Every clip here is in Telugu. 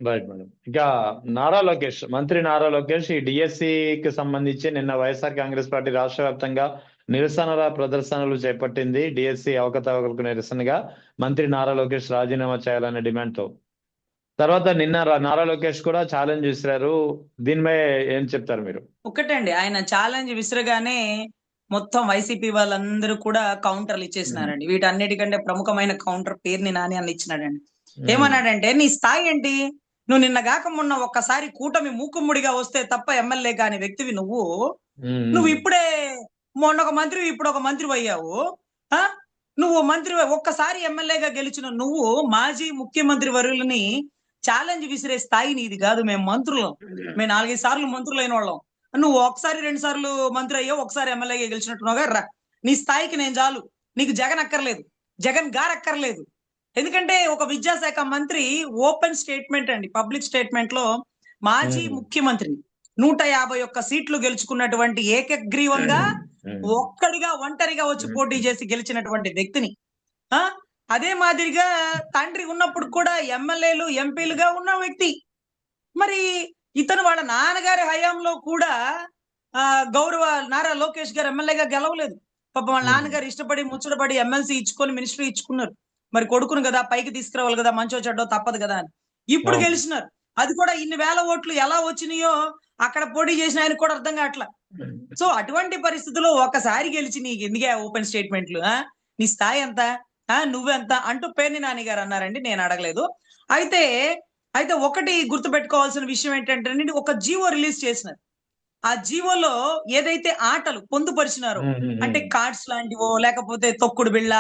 Right madam. ఇంకా మంత్రి నారా లోకేష్ ఈ డిఎస్సికి సంబంధించి నిన్న వైఎస్ఆర్ కాంగ్రెస్ పార్టీ రాష్ట్ర వ్యాప్తంగా నిరసనల ప్రదర్శనలు చేపట్టింది. డిఎస్సి అవకతవకలకు నిరసనగా మంత్రి నారా లోకేష్ రాజీనామా చేయాలనే డిమాండ్ తో. తర్వాత నిన్న నారా లోకేష్ కూడా ఛాలెంజ్ విసిరారు. దీనిపై ఏం చెప్తారు మీరు? ఒకటండి, ఆయన ఛాలెంజ్ విసిరగానే మొత్తం వైసీపీ వాళ్ళందరూ కూడా కౌంటర్లు ఇచ్చేసినారండి. వీటన్నిటికంటే ప్రముఖమైన కౌంటర్ పేరుని నాని అని ఇచ్చినాడండి. ఏమన్నాడంటే, నీ స్థాయి ఏంటి? నువ్వు నిన్నగాక మొన్న ఒక్కసారి కూటమి మూకుమ్ముడిగా వస్తే తప్ప ఎమ్మెల్యే కాని వ్యక్తివి నువ్వు ఇప్పుడే మొన్న ఒక మంత్రి, ఇప్పుడు ఒక మంత్రి అయ్యావు. నువ్వు మంత్రి ఒక్కసారి ఎమ్మెల్యేగా గెలిచిన నువ్వు మాజీ ముఖ్యమంత్రి వర్యులని ఛాలెంజ్ విసిరే స్థాయి నీది కాదు. మేము మంత్రులం, మేము 4-5 సార్లు మంత్రులైన వాళ్ళం. నువ్వు ఒకసారి 2 సార్లు మంత్రి అయ్యావు, ఒకసారి ఎమ్మెల్యేగా గెలిచినట్టున్నావుగా. రా, నీ స్థాయికి నేను చాలు. నీకు జగన్ అక్కర్లేదు, జగన్ గారు అక్కర్లేదు. ఎందుకంటే ఒక విద్యాశాఖ మంత్రి ఓపెన్ స్టేట్మెంట్ అండి, పబ్లిక్ స్టేట్మెంట్ లో మాజీ ముఖ్యమంత్రిని 151 సీట్లు గెలుచుకున్నటువంటి ఏకగ్రీవంగా ఒంటరిగా వచ్చి పోటీ చేసి గెలిచినటువంటి వ్యక్తిని, అదే మాదిరిగా తండ్రి ఉన్నప్పుడు కూడా ఎమ్మెల్యేలు ఎంపీలుగా ఉన్న వ్యక్తి. మరి ఇతను వాళ్ళ నాన్నగారి హయాంలో కూడా గౌరవ నారా లోకేష్ గారు ఎమ్మెల్యేగా గెలవలేదు. పాపం వాళ్ళ నాన్నగారు ఇష్టపడి ముచ్చటపడి ఎమ్మెల్సీ ఇచ్చుకొని మినిస్ట్రీ ఇచ్చుకున్నారు. మరి కొడుకును కదా పైకి తీసుకురావాలి కదా, మంచో చెడ్డో తప్పదు కదా అని ఇప్పుడు గెలిచినారు. అది కూడా ఇన్ని వేల ఓట్లు ఎలా వచ్చినాయో అక్కడ పోటీ చేసిన ఆయన కూడా అర్థం కావట్లా. సో అటువంటి పరిస్థితుల్లో ఒకసారి గెలిచి నీకు ఎందుకే ఓపెన్ స్టేట్మెంట్లు? నీ స్థాయి ఎంత, నువ్వెంత అంటూ పేర్ని నాని గారు అన్నారండి. నేను అడగలేదు. అయితే ఒకటి గుర్తుపెట్టుకోవాల్సిన విషయం ఏంటంటే, ఒక జీవో రిలీజ్ చేసినారు. ఆ జీవోలో ఏదైతే ఆటలు పొందుపరిచినారో, అంటే కార్డ్స్ లాంటివో లేకపోతే తొక్కుడు బిళ్ళ,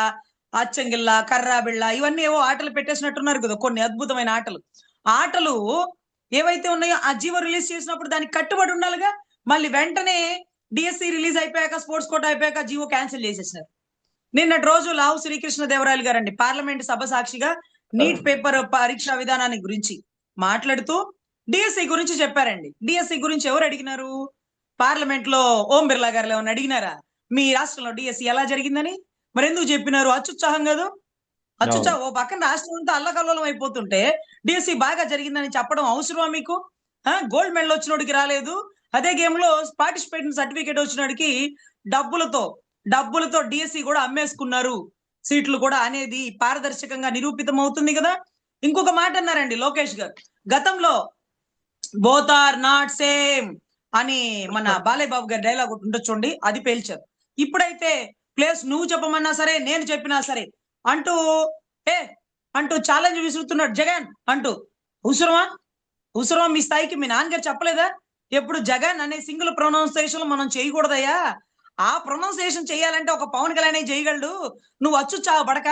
అచ్చంగిళ్ళ, కర్రా బిళ్ళ, ఇవన్నీ ఏవో ఆటలు పెట్టేసినట్టున్నారు కదా, కొన్ని అద్భుతమైన ఆటలు ఏవైతే ఉన్నాయో ఆ జీవో రిలీజ్ చేసినప్పుడు దానికి కట్టుబడి ఉండాలిగా. మళ్ళీ వెంటనే డిఎస్సి రిలీజ్ అయిపోయాక, స్పోర్ట్స్ కోటా అయిపోయాక జీవో క్యాన్సిల్ చేసేసినారు. నిన్నటి రోజు లావు శ్రీకృష్ణదేవరాయలు గారండి పార్లమెంట్ సభ సాక్షిగా నీట్ పేపర్ పరీక్షా విధానాన్ని గురించి మాట్లాడుతూ డిఎస్సి గురించి చెప్పారండి. డిఎస్సి గురించి ఎవరు అడిగినారు? పార్లమెంట్ లో ఓం బిర్లా గారు ఏమన్నా అడిగినారా మీ రాష్ట్రంలో డిఎస్సి ఎలా జరిగిందని? మరి ఎందుకు చెప్పినారు? అత్యుత్సాహం కాదు. ఓ పక్కన రాష్ట్రం అంతా అల్లకల్లోలం అయిపోతుంటే డిఎస్సి బాగా జరిగిందని చెప్పడం అవసరమా మీకు? గోల్డ్ మెడల్ వచ్చినోడికి రాలేదు, అదే గేమ్ లో పార్టిసిపేట్ సర్టిఫికేట్ వచ్చినోడికి డబ్బులతో డిఎస్సి కూడా అమ్మేసుకున్నారు సీట్లు కూడా అనేది పారదర్శకంగా నిరూపితం అవుతుంది కదా. ఇంకొక మాట అన్నారండి లోకేష్ గారు, గతంలో బోత్ ఆర్ నాట్ సేమ్ అని మన బాలయ్య బాబు గారి డైలాగ్ ఒకటి ఉండొచ్చుండి, అది పేల్చారు. ఇప్పుడైతే ప్లేస్ నువ్వు చెప్పమన్నా సరే నేను చెప్పినా సరే అంటూ ఛాలెంజ్ విసురుతున్నాడు జగన్ అంటూ. అవసరమా మీ స్థాయికి? మీ నాన్నగారు చెప్పలేదా ఎప్పుడు జగన్ అనే సింగిల్ ప్రొనౌన్సియేషన్ మనం చేయకూడదయ్యా? ఆ ప్రొనౌన్సియేషన్ చేయాలంటే ఒక పవన్ కళ్యాణ్ చేయగలడు. నువ్వు అచ్చుచ్చావబడక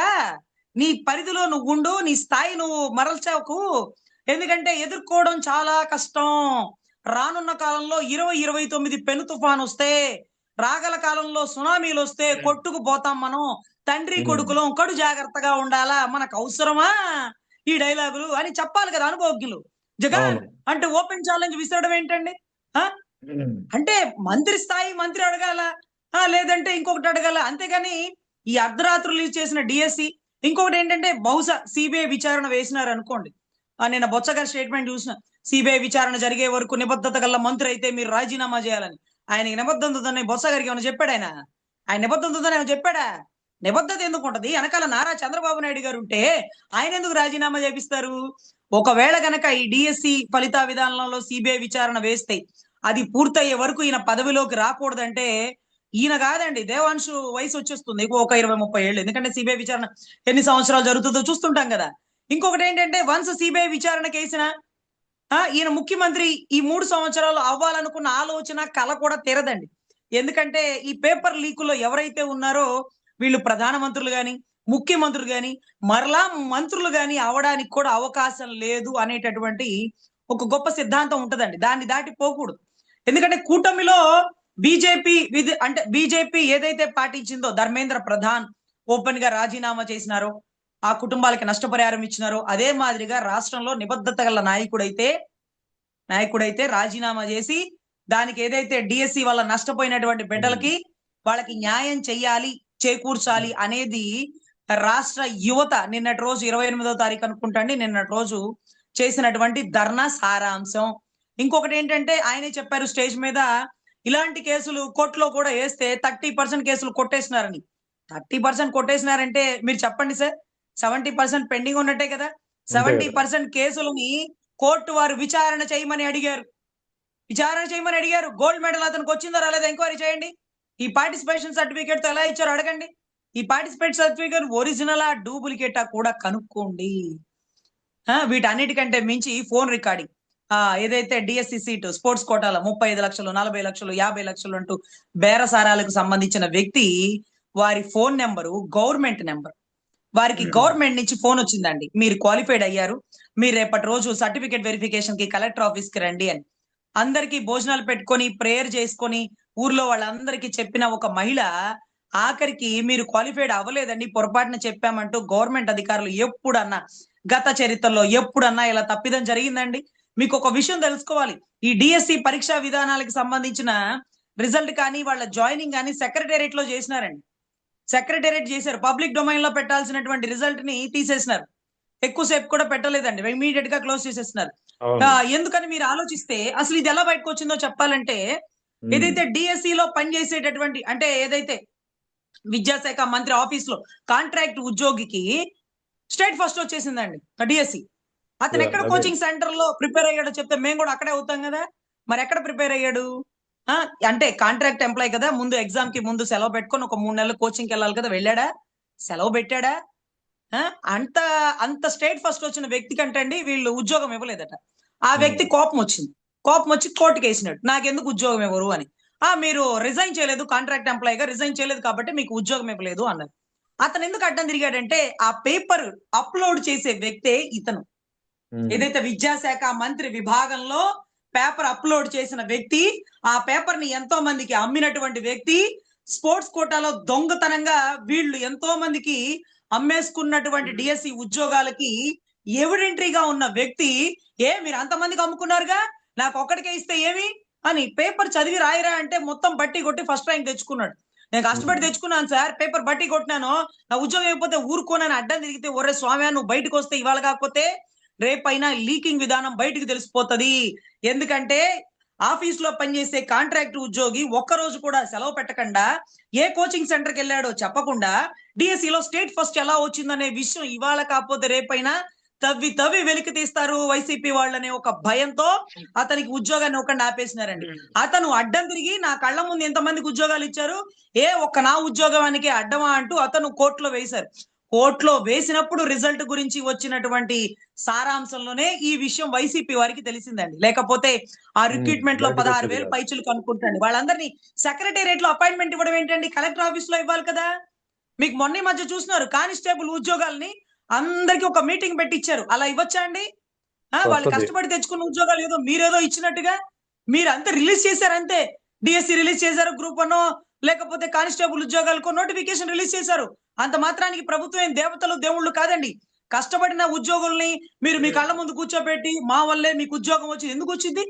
నీ పరిధిలో నువ్వు ఉండు, నీ స్థాయి నువ్వు మరల్చావుకు. ఎందుకంటే ఎదుర్కోవడం చాలా కష్టం. రానున్న కాలంలో 2029 పెను తుఫాన్ వస్తే, రాగల కాలంలో సునామీలు వస్తే కొట్టుకుపోతాం మనం. తండ్రి కొడుకులం, కడు జాగ్రత్తగా ఉండాలా. మనకు అవసరమా ఈ డైలాగులు అని చెప్పాలి కదా అనుభవజ్ఞులు. జగన్ అంటే ఓపెన్ ఛాలెంజ్ విసరడం ఏంటండి? అంటే మంత్రి స్థాయి మంత్రి అడగాల, లేదంటే ఇంకొకటి అడగాల. అంతేగాని ఈ అర్ధరాత్రి రిలీజ్ చేసిన డిఎస్సి, ఇంకొకటి ఏంటంటే బహుశా సిబిఐ విచారణ వేసినారు అనుకోండి. నేను బొత్స గారి స్టేట్మెంట్ చూసిన, సిబిఐ విచారణ జరిగే వరకు నిబద్ధత గల మంత్రి అయితే మీరు రాజీనామా చేయాలని. ఆయనకి నిబద్ధత ఉందని బొత్స గారికి ఏమైనా చెప్పాడు? ఆయన నిబద్ధత ఉందని ఏమైనా చెప్పాడా? నిబద్ధత ఎందుకు ఉంటది? వెనకాల నారా చంద్రబాబు నాయుడు గారు ఉంటే ఆయన ఎందుకు రాజీనామా చేపిస్తారు? ఒకవేళ గనక ఈ డిఎస్సి ఫలిత విధానంలో సిబిఐ విచారణ వేస్తే అది పూర్తయ్యే వరకు ఈయన పదవిలోకి రాకూడదంటే, ఈయన కాదండి దేవాంశు వయసు వచ్చేస్తుంది ఒక 20-30 ఏళ్ళు. ఎందుకంటే సిబిఐ విచారణ ఎన్ని సంవత్సరాలు జరుగుతుందో చూస్తుంటాం కదా. ఇంకొకటి ఏంటంటే, వన్స్ సిబిఐ విచారణ కేసిన ఈయన ముఖ్యమంత్రి ఈ 3 సంవత్సరాలు అవ్వాలనుకున్న ఆలోచన కళ కూడా తీరదండి. ఎందుకంటే ఈ పేపర్ లీకులో ఎవరైతే ఉన్నారో వీళ్ళు ప్రధానమంత్రులు గాని, ముఖ్యమంత్రులు గాని, మరలా మంత్రులు గాని అవడానికి కూడా అవకాశం లేదు అనేటటువంటి ఒక గొప్ప సిద్ధాంతం ఉంటదండి. దాన్ని దాటి పోకూడదు. ఎందుకంటే కూటమిలో బీజేపీ ఏదైతే పాటించిందో, ధర్మేంద్ర ప్రధాన్ ఓపెన్ గా రాజీనామా చేసినారో, ఆ కుటుంబాలకి నష్టపరిహారం ఇచ్చినారో, అదే మాదిరిగా రాష్ట్రంలో నిబద్ధత గల నాయకుడైతే రాజీనామా చేసి దానికి ఏదైతే డిఎస్సి వల్ల నష్టపోయినటువంటి బిడ్డలకి వాళ్ళకి న్యాయం చెయ్యాలి, చేకూర్చాలి అనేది రాష్ట్ర యువత నిన్నటి రోజు 28వ తారీఖు అనుకుంటండి, నిన్నటి రోజు చేసినటువంటి ధర్నా సారాంశం. ఇంకొకటి ఏంటంటే ఆయనే చెప్పారు స్టేజ్ మీద, ఇలాంటి కేసులు కోర్టులో కూడా వేస్తే 30% కేసులు కొట్టేసినారని. 30% కొట్టేసినారంటే మీరు చెప్పండి సార్, 70% పెండింగ్ ఉన్నట్టే కదా. అంతే కదా. 70% కేసులని కోర్టు వారు విచారణ చేయమని అడిగారు. గోల్డ్ మెడల్ అతనికి వచ్చిందో రాలేదో ఎంక్వైరీ చేయండి. ఈ పార్టిసిపేషన్ సర్టిఫికేట్ తో ఎలా ఇచ్చారో అడగండి. ఈ పార్టిసిపేట్ సర్టిఫికేట్ ఒరిజినలా డూప్లికేటా కూడా కనుక్కోండి. వీటన్నిటికంటే మించి ఫోన్ రికార్డింగ్, ఏదైతే డిఎస్సి సీట్ స్పోర్ట్స్ కోటాలో 35 లక్షలు 40 లక్షలు 50 లక్షలు అంటూ బేరసారాలకు సంబంధించిన వ్యక్తి వారి ఫోన్ నెంబరు గవర్నమెంట్ నెంబర్. వారికి గవర్నమెంట్ నుంచి ఫోన్ వచ్చిందండి, మీరు క్వాలిఫైడ్ అయ్యారు, మీరు రేపటి రోజు సర్టిఫికేట్ వెరిఫికేషన్ కి కలెక్టర్ ఆఫీస్ కి రండి అని. అందరికి భోజనాలు పెట్టుకొని ప్రేయర్ చేసుకొని ఊర్లో వాళ్ళందరికీ చెప్పిన ఒక మహిళ ఆఖరికి మీరు క్వాలిఫైడ్ అవ్వలేదండి, పొరపాటున చెప్పామంటూ గవర్నమెంట్ అధికారులు ఎప్పుడన్నా గత చరిత్రలో ఎప్పుడన్నా ఇలా తప్పిదం జరిగిందండి? మీకు ఒక విషయం తెలుసుకోవాలి, ఈ డిఎస్సి పరీక్షా విధానాలకు సంబంధించిన రిజల్ట్ కానీ వాళ్ళ జాయినింగ్ కానీ సెక్రటేరియట్ లో చేసినారండి. సెక్రటేరియట్ చేశారు, పబ్లిక్ డొమైన్ లో పెట్టాల్సినటువంటి రిజల్ట్ ని తీసేసినారు. ఎక్కువసేపు కూడా పెట్టలేదండి, ఇమీడియట్ గా క్లోజ్ చేసేస్తున్నారు. ఎందుకని మీరు ఆలోచిస్తే అసలు ఇది ఎలా బయటకు వచ్చిందో చెప్పాలంటే, ఏదైతే డిఎస్సి లో పనిచేసేటటువంటి అంటే ఏదైతే విద్యాశాఖ మంత్రి ఆఫీస్ లో కాంట్రాక్ట్ ఉద్యోగికి స్టేట్ ఫస్ట్ వచ్చేసిందండి డిఎస్సి. అతను ఎక్కడ కోచింగ్ సెంటర్ లో ప్రిపేర్ అయ్యాడో చెప్తే మేము కూడా అక్కడే అవుతాం కదా. మరి ఎక్కడ ప్రిపేర్ అయ్యాడు? అంటే కాంట్రాక్ట్ ఎంప్లాయ్ కదా, ముందు ఎగ్జామ్ కి ముందు సెలవు పెట్టుకొని ఒక 3 నెలలు కోచింగ్కి వెళ్ళాలి కదా, వెళ్ళాడా? సెలవు పెట్టాడా? అంత అంత స్టేట్ ఫస్ట్ వచ్చిన వ్యక్తి కంటే అండి వీళ్ళు ఉద్యోగం ఇవ్వలేదట. ఆ వ్యక్తి కోపం వచ్చి కోర్టుకి వేసినాడు, నాకెందుకు ఉద్యోగం ఇవ్వరు అని. మీరు రిజైన్ చేయలేదు, కాంట్రాక్ట్ ఎంప్లాయ్ గా రిజైన్ చేయలేదు కాబట్టి మీకు ఉద్యోగం ఇవ్వలేదు అన్నారు. అతను ఎందుకు అడ్డం తిరిగాడంటే ఆ పేపర్ అప్లోడ్ చేసే వ్యక్తే ఇతను. ఏదైతే విద్యాశాఖ మంత్రి విభాగంలో పేపర్ అప్లోడ్ చేసిన వ్యక్తి, ఆ పేపర్ ని ఎంతో మందికి అమ్మినటువంటి వ్యక్తి, స్పోర్ట్స్ కోటాలో దొంగతనంగా వీళ్ళు ఎంతో మందికి అమ్మేసుకున్నటువంటి డిఎస్సి ఉద్యోగాలకి ఎవిడెంట్రీగా ఉన్న వ్యక్తి, మీరు అంతమందికి అమ్ముకున్నారుగా, నాకు ఒక్కడికే ఇస్తే ఏమి అని పేపర్ చదివి రాయరా అంటే మొత్తం బట్టి కొట్టి ఫస్ట్ ర్యాంక్ తెచ్చుకున్నాడు. నేను కష్టపడి తెచ్చుకున్నాను సార్, పేపర్ బట్టి కొట్టినాను, నా ఉద్యోగం అయిపోతే ఊరుకోనని అడ్డం తిరిగితే, ఒరే స్వామి నువ్వు బయటకు వస్తే ఇవాళ కాకపోతే రేపైనా లీకింగ్ విధానం బయటకు తెలిసిపోతుంది. ఎందుకంటే ఆఫీస్ లో పనిచేసే కాంట్రాక్ట్ ఉద్యోగి ఒక్కరోజు కూడా సెలవు పెట్టకుండా ఏ కోచింగ్ సెంటర్కి వెళ్ళాడో చెప్పకుండా డిఎస్సిలో స్టేట్ ఫస్ట్ ఎలా వచ్చిందనే విషయం ఇవాళ కాకపోతే రేపైనా తవ్వి వెలికి తీస్తారు వైసీపీ వాళ్ళనే ఒక భయంతో అతనికి ఉద్యోగాన్ని ఒకటి ఆపేసినారండి. అతను అడ్డం తిరిగి నా కళ్ళ ముందు ఎంతమందికి ఉద్యోగాలు ఇచ్చారు, నా ఉద్యోగానికి అడ్డమా అంటూ అతను కోర్టులో వేశారు. కోర్టులో వేసినప్పుడు రిజల్ట్ గురించి వచ్చినటువంటి సారాంశంలోనే ఈ విషయం వైసీపీ వారికి తెలిసిందండి. లేకపోతే ఆ రిక్రూట్మెంట్ లో 16,000 పైచులు కనుక్కుంటండి. వాళ్ళందరినీ సెక్రటేరియట్ లో అపాయింట్మెంట్ ఇవ్వడం ఏంటండి, కలెక్టర్ ఆఫీస్ లో ఇవ్వాలి కదా. మీకు మొన్న మధ్య చూస్తున్నారు కానిస్టేబుల్ ఉద్యోగాల్ని అందరికి ఒక మీటింగ్ పెట్టి ఇచ్చారు, అలా ఇవ్వచ్చా అండి? వాళ్ళు కష్టపడి తెచ్చుకున్న ఉద్యోగాలు ఏదో మీరేదో ఇచ్చినట్టుగా మీరు అంతే రిలీజ్ చేశారు, అంతే. డిఎస్సి రిలీజ్ చేశారు, గ్రూప్ 1 లేకపోతే కానిస్టేబుల్ ఉద్యోగాలకు నోటిఫికేషన్ రిలీజ్ చేశారు. అంత మాత్రానికి ప్రభుత్వం ఏం దేవతలు దేవుళ్ళు కాదండి. కష్టపడిన ఉద్యోగుల్ని మీరు మీ కళ్ళ ముందు కూర్చోబెట్టి మా వల్లే మీకు ఉద్యోగం వచ్చింది, ఎందుకు వచ్చింది?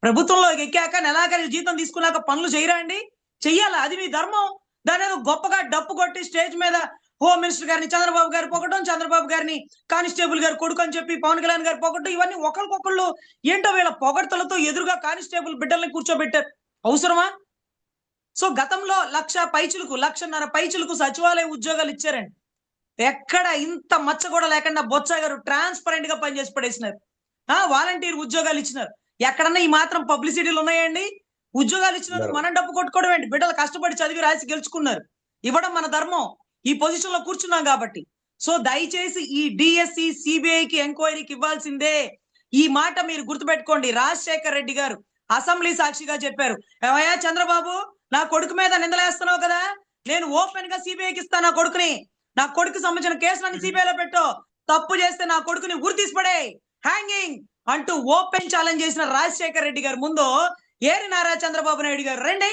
ప్రభుత్వంలో ఎక్కాక నెలాఖరి జీతం తీసుకున్నాక పనులు చేయరా అండి? చెయ్యాలా, అది మీ ధర్మం. దాని ఏదో గొప్పగా డప్పు కొట్టి స్టేజ్ మీద హోమ్ మినిస్టర్ గారిని చంద్రబాబు గారు పొగడం, చంద్రబాబు గారిని కానిస్టేబుల్ గారు కొడుకు అని చెప్పి పవన్ కళ్యాణ్ గారు పొగడం, ఇవన్నీ ఒకరికొకళ్ళు ఏంటో వీళ్ళ పొగడ్తలతో ఎదురుగా కానిస్టేబుల్ బిడ్డల్ని కూర్చోబెట్టారు, అవసరమా? సో గతంలో 1,00,000 పైచులకు 1,50,000 పైచులకు సచివాలయ ఉద్యోగాలు ఇచ్చారండి. ఎక్కడ ఇంత మచ్చ కూడా లేకుండా బొత్స గారు ట్రాన్స్పరెంట్ గా పనిచేసి పడేసినారు. వాలంటీర్ ఉద్యోగాలు ఇచ్చినారు. ఎక్కడన్నా ఈ మాత్రం పబ్లిసిటీలు ఉన్నాయండి? ఉద్యోగాలు ఇచ్చినందుకు మనం డబ్బు కొట్టుకోవడం ఏంటి? బిడ్డలు కష్టపడి చదివి రాసి గెలుచుకున్నారు, ఇవ్వడం మన ధర్మం. ఈ పొజిషన్ లో కూర్చున్నాం కాబట్టి. సో దయచేసి ఈ డిఎస్సి సిబిఐకి ఎంక్వైరీకి ఇవ్వాల్సిందే. ఈ మాట మీరు గుర్తుపెట్టుకోండి. రాజశేఖర్ రెడ్డి గారు అసెంబ్లీ సాక్షిగా చెప్పారు, ఏమయ్యా చంద్రబాబు, నా కొడుకు మీద నిందలేస్తున్నావు కదా, నేను ఓపెన్ గా సిబిఐకి ఇస్తాను, నా కొడుకుని, నా కొడుకు సంబంధించిన కేసులన్నీ సిబిఐలో పెట్టు, తప్పు చేస్తే నా కొడుకుని ఉరి తీసిపడే, హ్యాంగింగ్ అంటూ ఓపెన్ ఛాలెంజ్ చేసిన రాజశేఖర్ రెడ్డి గారు ముందు ఏరి నారా చంద్రబాబు నాయుడు గారు రండి,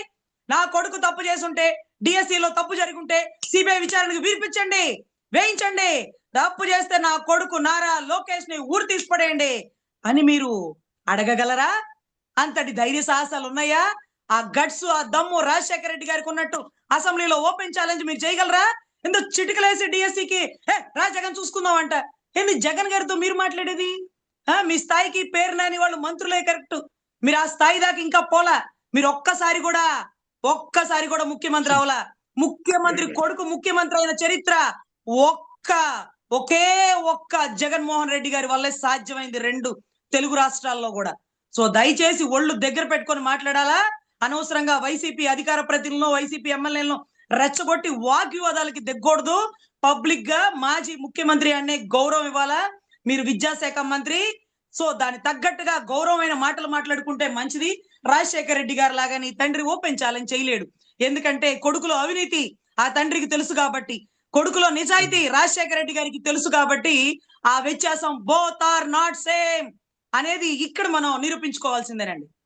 నా కొడుకు తప్పు చేసుంటే, డిఎస్సిలో తప్పు జరుగుంటే సిబిఐ విచారణకు వినిపించండి, వేయించండి, తప్పు చేస్తే నా కొడుకు నారా లోకేష్ ని ఊరు తీసిపడేయండి అని మీరు అడగగలరా? అంతటి ధైర్య సాహసాలు ఉన్నాయా? ఆ గట్స్, ఆ దమ్ము రాజశేఖర రెడ్డి గారికి ఉన్నట్టు అసెంబ్లీలో ఓపెన్ ఛాలెంజ్ మీరు చేయగలరా? ఎందుకు చిటికలేసి డిఎస్సికి రా జగన్ చూసుకుందాం అంట, ఏంది జగన్ గారితో మీరు మాట్లాడేది? మీ స్థాయికి పేరు నాని వాళ్ళు మంత్రులే కరెక్ట్. మీరు ఆ స్థాయి దాకా ఇంకా పోలా. మీరు ఒక్కసారి కూడా ముఖ్యమంత్రి అవలా. ముఖ్యమంత్రి కొడుకు ముఖ్యమంత్రి అయిన చరిత్ర ఒకే ఒక్క జగన్మోహన్ రెడ్డి గారి వల్లే సాధ్యమైంది 2 తెలుగు రాష్ట్రాల్లో కూడా. సో దయచేసి ఒళ్ళు దగ్గర పెట్టుకొని మాట్లాడాలా. అనవసరంగా వైసీపీ అధికార ప్రతినిధులను, వైసీపీ ఎమ్మెల్యేలను రెచ్చగొట్టి వాగ్వివాదాలకి దిగకూడదు. పబ్లిక్ గా మాజీ ముఖ్యమంత్రి అనే గౌరవం ఇవ్వాలా. మీరు విద్యాశాఖ మంత్రి, సో దాని తగ్గట్టుగా గౌరవమైన మాటలు మాట్లాడుకుంటే మంచిది. రాజశేఖర రెడ్డి గారు లాగా నీ తండ్రి ఓపెన్ ఛాలెంజ్ చేయలేడు. ఎందుకంటే కొడుకులో అవినీతి ఆ తండ్రికి తెలుసు కాబట్టి, కొడుకులో నిజాయితీ రాజశేఖర రెడ్డి గారికి తెలుసు కాబట్టి, ఆ వ్యత్యాసం బోత్ ఆర్ నాట్ సేమ్ అనేది ఇక్కడ మనం నిరూపించుకోవాల్సిందేనండి.